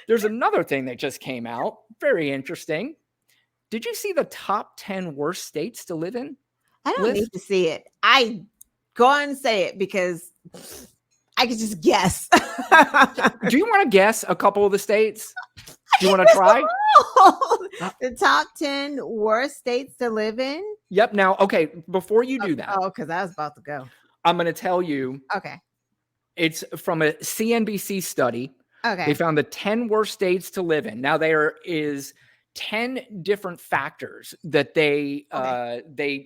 There's another thing that just came out. Very interesting. Did you see the top 10 worst states to live in? I don't need to see it. I go on and say it because I could just guess. Do you want to guess a couple of the states? Do you want to try? The top 10 worst states to live in? Yep. Now, okay, before you do that. Oh, because I was about to go. I'm going to tell you. Okay. It's from a CNBC study. Okay. They found the 10 worst states to live in. Now, there is 10 different factors that they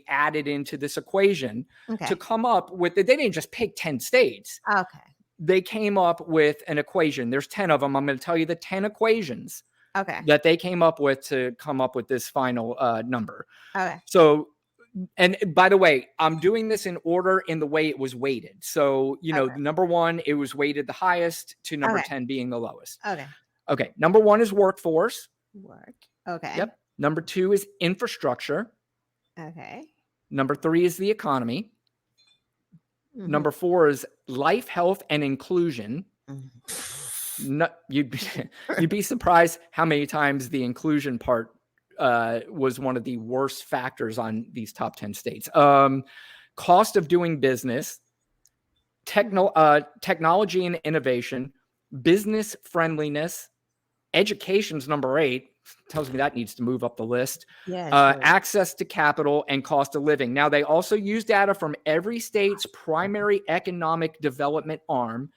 added into this equation to come up with. They didn't just pick 10 states. Okay. They came up with an equation. There's 10 of them. I'm going to tell you the 10 equations that they came up with to come up with this final number. Okay. So, and by the way, I'm doing this in order in the way it was weighted. So, number one, it was weighted the highest to number 10 being the lowest. Okay. Number one is workforce. Okay. Yep. Number two is infrastructure. Okay. Number three is the economy. Mm-hmm. Number four is life, health, and inclusion. Mm-hmm. No, you'd be surprised how many times the inclusion part was one of the worst factors on these top 10 states. Cost of doing business, technology and innovation, business friendliness, education's number 8. Tells me that needs to move up the list. Access to capital and cost of living. Now, they also use data from every state's primary economic development arm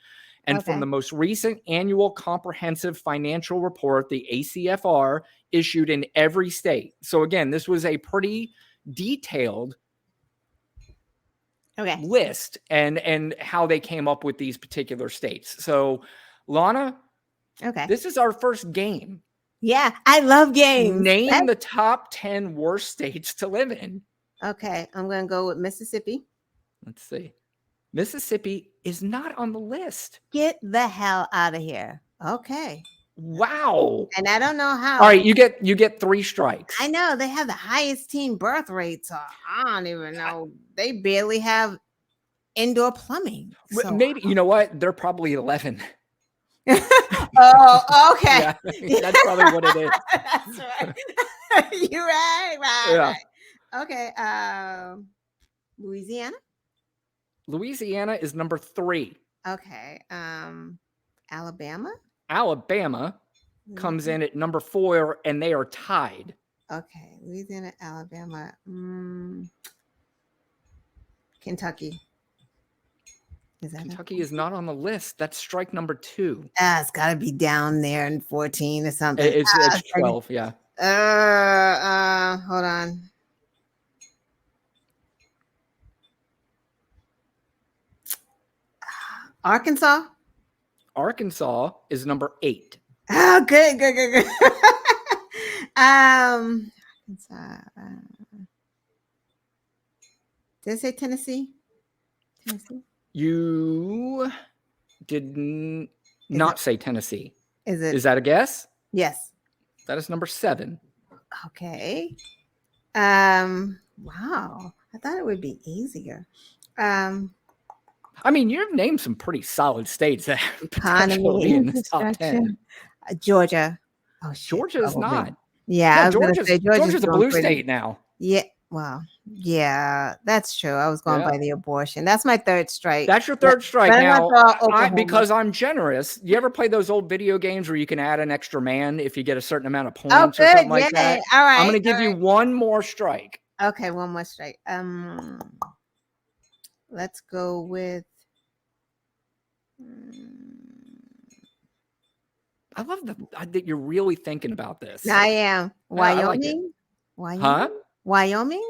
and from the most recent annual comprehensive financial report, the ACFR, issued in every state. So again, this was a pretty detailed list and how they came up with these particular states. So, Lana, this is our first game. Yeah, I love games. Name the top 10 worst states to live in. Okay, I'm going to go with Mississippi. Let's see. Mississippi is not on the list. Get the hell out of here. Okay. Wow. And I don't know how. All right, you get 3 strikes. I know they have the highest teen birth rates. So I don't even know. They barely have indoor plumbing. So. Maybe, you know what? They're probably 11. Oh, okay. Yeah, that's probably what it is. That's right. You're right. Okay. Louisiana is number 3. Okay. Alabama comes in at number 4, and they are tied. Okay. Louisiana, Alabama, Kentucky. Kentucky is not on the list. That's strike number 2. It's got to be down there in 14 or something. It's 12, yeah. Hold on. Arkansas is number 8. Oh, good. Arkansas. Did I say Tennessee? You did not say Tennessee. Is that a guess? Yes. That is number 7. Okay. Wow. I thought it would be easier. I mean, you've named some pretty solid states that potentially in the top 10. Georgia. Oh, Georgia is not. Yeah, Georgia's a blue state now. Yeah. Well, yeah, that's true. I was going by the abortion. That's my 3rd strike. That's your 3rd strike. Now, because I'm generous, you ever play those old video games where you can add an extra man if you get a certain amount of points or something like that? All right. I'm going to give you one more strike. Okay, one more strike. Let's go with. I love that you're really thinking about this. I am. Wyoming? Huh? Wyoming?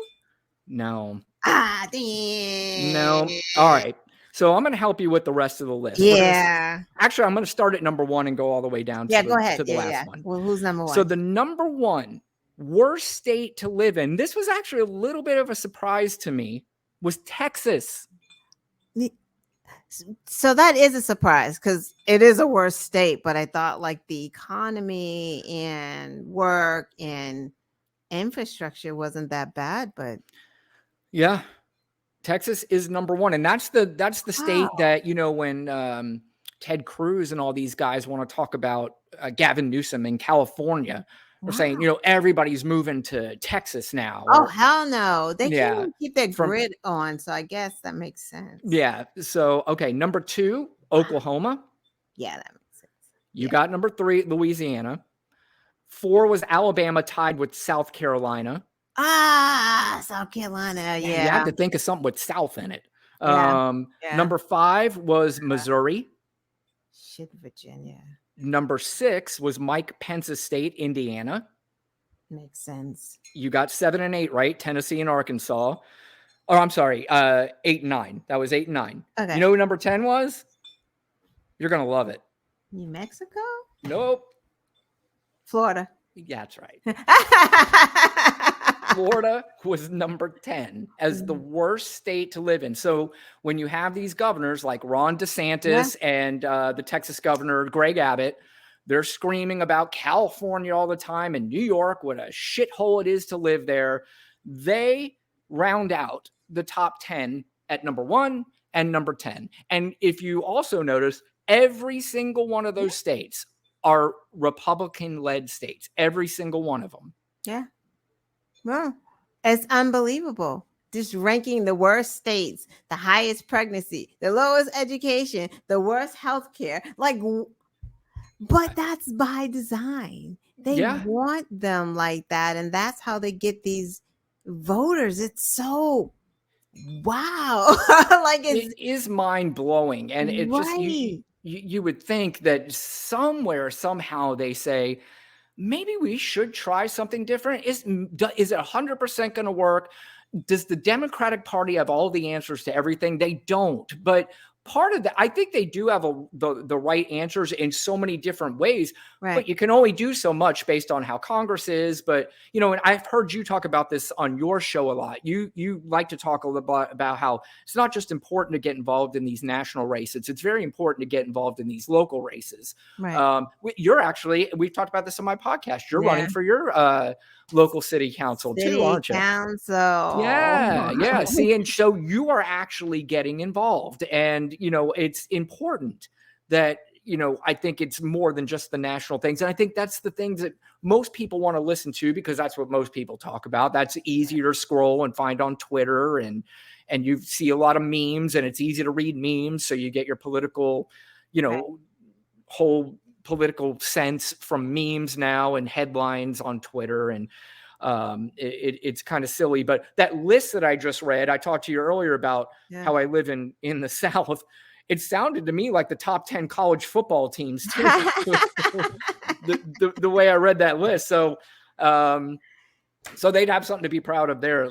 No. Dang. No. All right. So I'm going to help you with the rest of the list. Yeah. Actually, I'm going to start at number 1 and go all the way down to the last one. Well, who's number 1? So the number 1 worst state to live in, this was actually a little bit of a surprise to me, was Texas. So that is a surprise because it is a worse state, but I thought like the economy and work and infrastructure wasn't that bad, but yeah, Texas is number 1, and that's the state that when Ted Cruz and all these guys want to talk about Gavin Newsom in California. They're saying, everybody's moving to Texas now. Oh, hell no. They can't Yeah, even keep their grid on. So I guess that makes sense. Yeah. So, okay. Number 2, Oklahoma. Yeah, that makes sense. You got number 3, Louisiana. 4 was Alabama, tied with South Carolina. South Carolina. Yeah. You had to think of something with South in it. Yeah. Number 5 was Missouri. Shit, Virginia. Number 6 was Mike Pence's state, Indiana. Makes sense. You got 7 and 8, right? Tennessee and Arkansas. Oh, I'm sorry. 8 and 9. That was 8 and 9. Okay. You know who number 10 was? You're going to love it. New Mexico? Nope. Florida. Yeah, that's right. Florida was number 10 as the worst state to live in. So when you have these governors like Ron DeSantis and the Texas governor, Greg Abbott, they're screaming about California all the time and New York, what a shithole it is to live there. They round out the top 10 at number 1 and number 10. And if you also notice, every single one of those states are Republican-led states, every single one of them. Yeah. Well, it's unbelievable. Just ranking the worst states, the highest pregnancy, the lowest education, the worst healthcare. But that's by design. They want them like that. And that's how they get these voters. It's so wow. It is mind-blowing. And it just you would think that somewhere, somehow they say, maybe we should try something different. Is it 100% going to work? Does the Democratic Party have all the answers to everything? They don't. But part of that, I think they do have the right answers in so many different ways, but you can only do so much based on how Congress is. But, and I've heard you talk about this on your show a lot. You like to talk a little bit about how it's not just important to get involved in these national races. It's very important to get involved in these local races. Right. We've talked about this on my podcast. You're running for your local city council too, aren't you? Yeah. See, and so you are actually getting involved, and it's important that I think it's more than just the national things, and I think that's the things that most people want to listen to because that's what most people talk about. That's easier to scroll and find on Twitter, and you see a lot of memes, and it's easy to read memes, so you get your political, whole political sense from memes now and headlines on Twitter. And it's kind of silly, but that list that I just read, I talked to you earlier about how I live in the South. It sounded to me like the top 10 college football teams too, the way I read that list. So they'd have something to be proud of there.